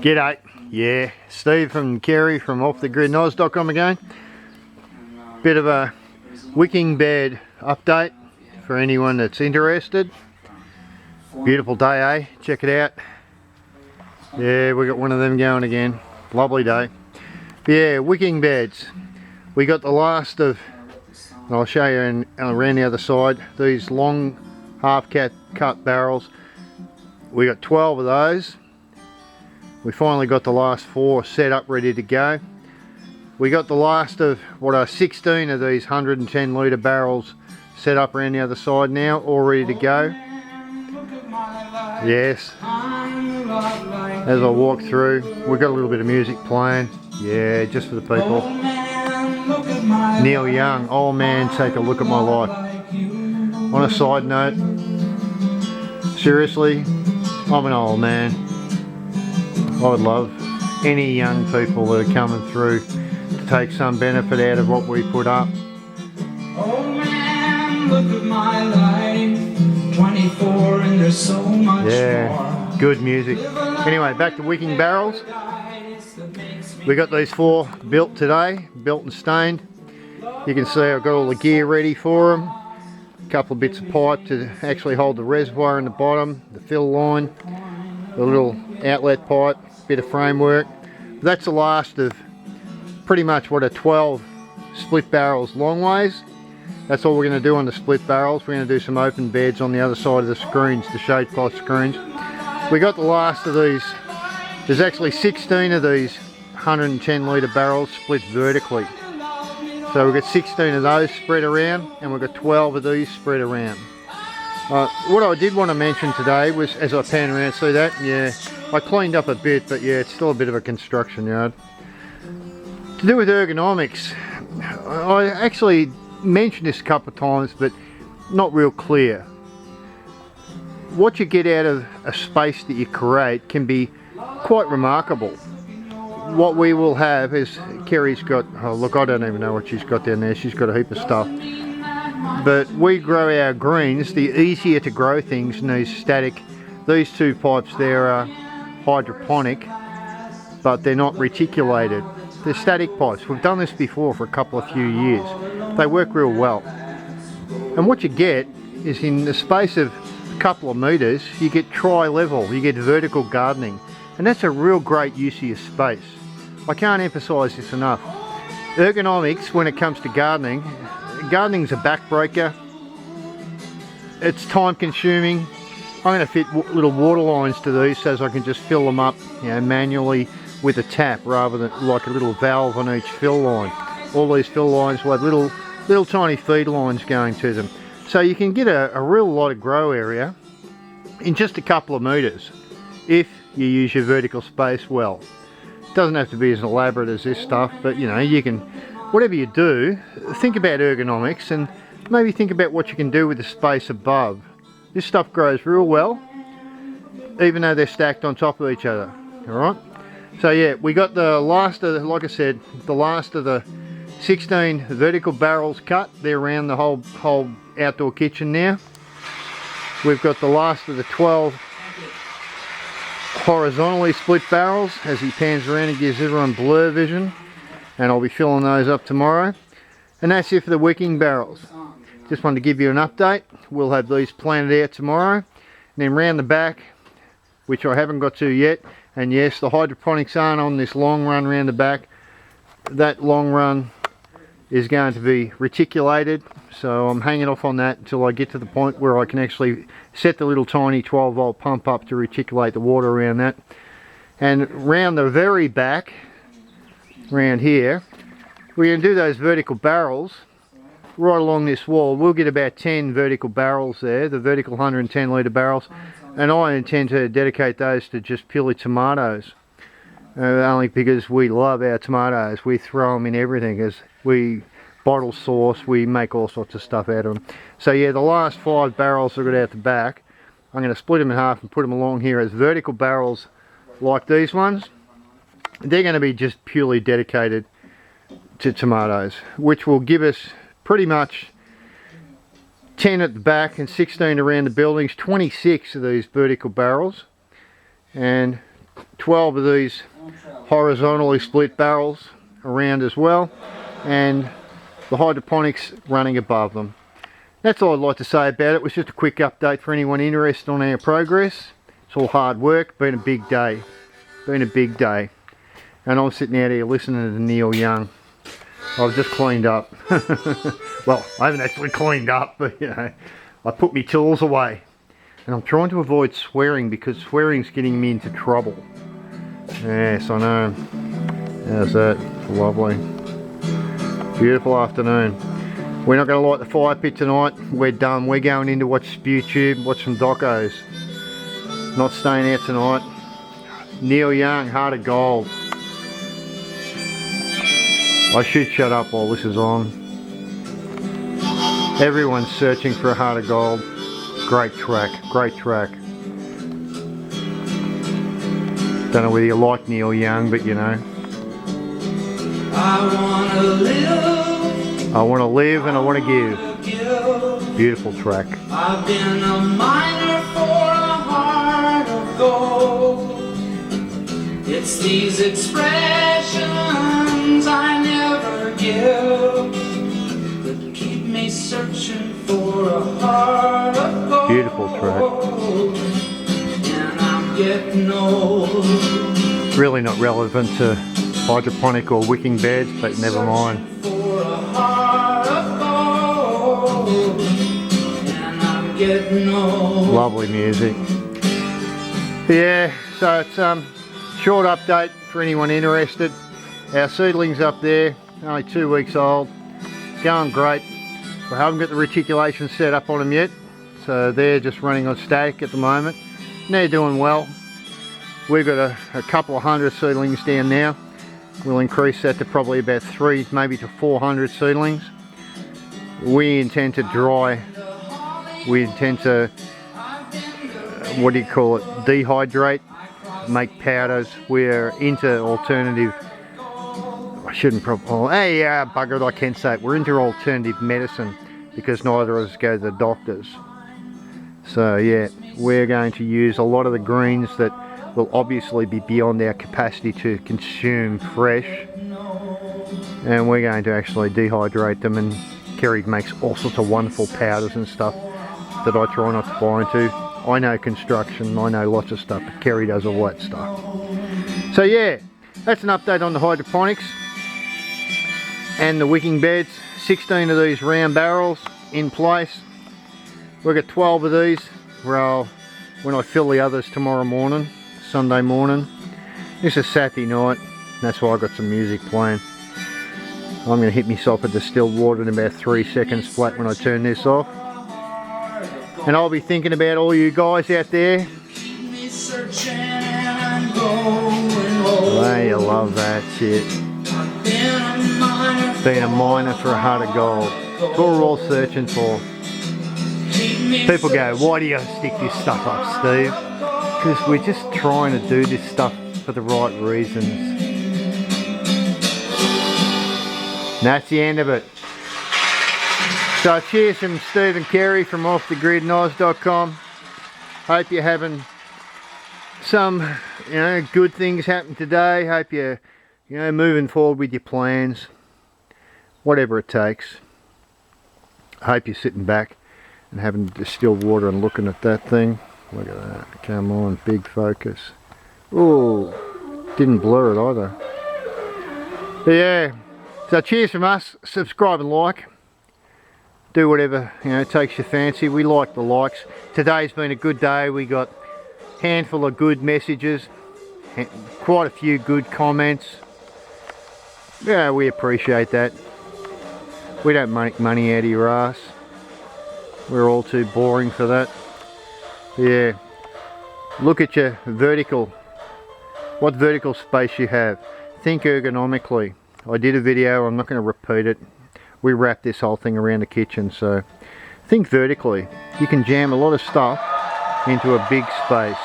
G'day. Yeah, Steve from Kerry from offthegridnoz.com again. Bit of a wicking bed update for anyone that's interested. Beautiful day, eh? Check it out. Yeah, we got one of them going again. Lovely day. Yeah, wicking beds. We got the last of, and I'll show you around the other side, these long half cut barrels. We got 12 of those. We finally got the last 4 set up ready to go. We got the last of what are 16 of these 110 litre barrels set up around the other side now, all ready to go. Yes, as I walk through, we've got a little bit of music playing. Yeah, just for the people. Neil Young, old man, take a look at my life. On a side note, seriously, I'm an old man. I would love any young people that are coming through to take some benefit out of what we put up. Oh man, look at my life, 24 and there's so much more. Good music. Anyway, back to wicking barrels. We got these 4 built today, built and stained. You can see I've got all the gear ready for them. A couple of bits of pipe to actually hold the reservoir in the bottom, the fill line, the little outlet pipe, bit of framework. That's the last of pretty much what are 12 split barrels long ways. That's all we're going to do on the split barrels. We're going to do some open beds on the other side of the screens, the shade cloth screens. We got the last of these. There's actually 16 of these 110 litre barrels split vertically. So we've got 16 of those spread around, and we've got 12 of these spread around. What I did want to mention today was, as I pan around, see that? Yeah, I cleaned up a bit, but yeah, it's still a bit of a construction yard. To do with ergonomics, I actually mentioned this a couple of times, but not real clear. What you get out of a space that you create can be quite remarkable. What we will have is, Kerry's got, oh look, I don't even know what she's got down there. She's got a heap of stuff. But we grow our greens, the easier to grow things in these static. These 2 pipes there are hydroponic, but they're not reticulated. They're static pipes. We've done this before for a few years. They work real well. And what you get is, in the space of a couple of metres, you get tri-level, you get vertical gardening. And that's a real great use of your space. I can't emphasise this enough. Ergonomics, when it comes to gardening, gardening's a backbreaker. It's time consuming. I'm going to fit little water lines to these so I can just fill them up, you know, manually with a tap rather than like a little valve on each fill line. All these fill lines will have little tiny feed lines going to them. So you can get a real lot of grow area in just a couple of metres if you use your vertical space well. It doesn't have to be as elaborate as this stuff, but you know, you can, whatever you do, think about ergonomics and maybe think about what you can do with the space above. This stuff grows real well, even though they're stacked on top of each other. Alright? So yeah, we got the last of, like I said, the last of the 16 vertical barrels cut. They're around the whole outdoor kitchen now. We've got the last of the 12 horizontally split barrels. As he pans around, he gives everyone blur vision, and I'll be filling those up tomorrow. And that's it for the wicking barrels. Just wanted to give you an update. We'll have these planted out tomorrow, and then round the back, which I haven't got to yet. And yes, the hydroponics aren't on this long run round the back. That long run is going to be reticulated, so I'm hanging off on that until I get to the point where I can actually set the little tiny 12 volt pump up to reticulate the water around that. And round the very back, round here, we're going to do those vertical barrels right along this wall. We'll get about 10 vertical barrels there, the vertical 110 litre barrels, and I intend to dedicate those to just purely tomatoes. Only because we love our tomatoes. We throw them in everything, as we bottle sauce, we make all sorts of stuff out of them. So yeah, the last 5 barrels I've got out the back, I'm going to split them in half and put them along here as vertical barrels like these ones. They're going to be just purely dedicated to tomatoes, which will give us pretty much 10 at the back and 16 around the buildings, 26 of these vertical barrels, and 12 of these horizontally split barrels around as well, and the hydroponics running above them. That's all I'd like to say about it. It was just a quick update for anyone interested on our progress. It's all hard work, been a big day. Been a big day. And I'm sitting out here listening to Neil Young. I've just cleaned up. Well, I haven't actually cleaned up, but you know, I put my tools away. And I'm trying to avoid swearing because swearing's getting me into trouble. Yes, I know. How's that? It's lovely. Beautiful afternoon. We're not going to light the fire pit tonight. We're done. We're going in to watch SpewTube, watch some docos. Not staying out tonight. Neil Young, Heart of Gold. I should shut up while this is on. Everyone's searching for a Heart of Gold. Great track, great track. Don't know whether you like Neil Young, but you know. I wanna live. I want to live and I want to give. Beautiful track. I've been a miner for a heart of gold. It's these expressions I never give that keep me searching for a heart of gold. Beautiful track. And I'm getting old. Really not relevant to hydroponic or wicking beds, but never mind. For a heart of gold. And I'm getting old. Lovely music. Yeah, so it's short update for anyone interested. Our seedlings up there, only 2 weeks old, going great. We haven't got the reticulation set up on them yet, so they're just running on static at the moment. And they're doing well. We've got a couple of hundred seedlings down now. We'll increase that to probably about 300, maybe to 400 seedlings. We intend to dry. We intend to, what do you call it, dehydrate, make powders. We're into alternative, I shouldn't probably, oh, hey, bugger it, I can say it. We're into alternative medicine because neither of us go to the doctors. So yeah, we're going to use a lot of the greens that will obviously be beyond our capacity to consume fresh, and we're going to actually dehydrate them, and Kerry makes all sorts of wonderful powders and stuff that I try not to buy into. I know construction, I know lots of stuff, but Kerry does all that stuff. So yeah, that's an update on the hydroponics and the wicking beds. 16 of these round barrels in place. We've got 12 of these when I fill the others tomorrow morning, Sunday morning. This is Saturday night, that's why I got some music playing. I'm going to hit myself with distilled water in about 3 seconds flat when I turn this off. And I'll be thinking about all you guys out there. Oh, you love that shit. Being a miner for a heart of gold. That's what we're all searching for. People go, why do you stick this stuff up, Steve? Because we're just trying to do this stuff for the right reasons. And that's the end of it. So cheers from Steve and Kerry from offthegridnoz.com. Hope you're having some, good things happen today. Hope you're, moving forward with your plans. Whatever it takes. I hope you're sitting back and having distilled water and looking at that thing. Look at that. Come on, big focus. Oh, didn't blur it either. But yeah. So cheers from us. Subscribe and like. Do whatever takes your fancy. We like the likes. Today's been a good day. We got a handful of good messages, quite a few good comments. Yeah, we appreciate that. We don't make money out of your ass. We're all too boring for that. Yeah, look at your vertical. What vertical space you have. Think ergonomically. I did a video, I'm not going to repeat it. We wrapped this whole thing around the kitchen, so think vertically. You can jam a lot of stuff into a big space.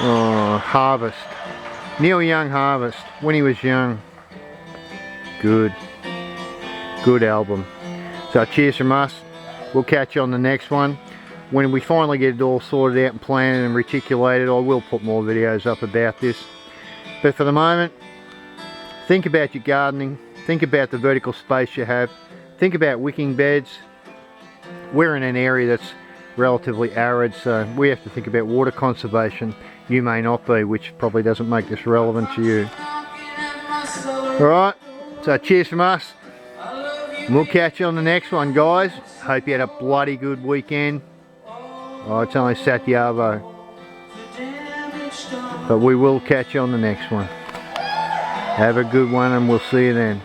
Oh, Harvest. Neil Young Harvest, when he was young. Good album. So cheers from us. We'll catch you on the next one. when we finally get it all sorted out and planned and reticulated, I will put more videos up about this. But for the moment, think about your gardening, think about the vertical space you have, think about wicking beds. We're in an area that's relatively arid, so we have to think about water conservation. You may not be, which probably doesn't make this relevant to you. Alright, so cheers from us. We'll catch you on the next one, guys. Hope you had a bloody good weekend. Oh, it's only Satyavo. But we will catch you on the next one. Have a good one and we'll see you then.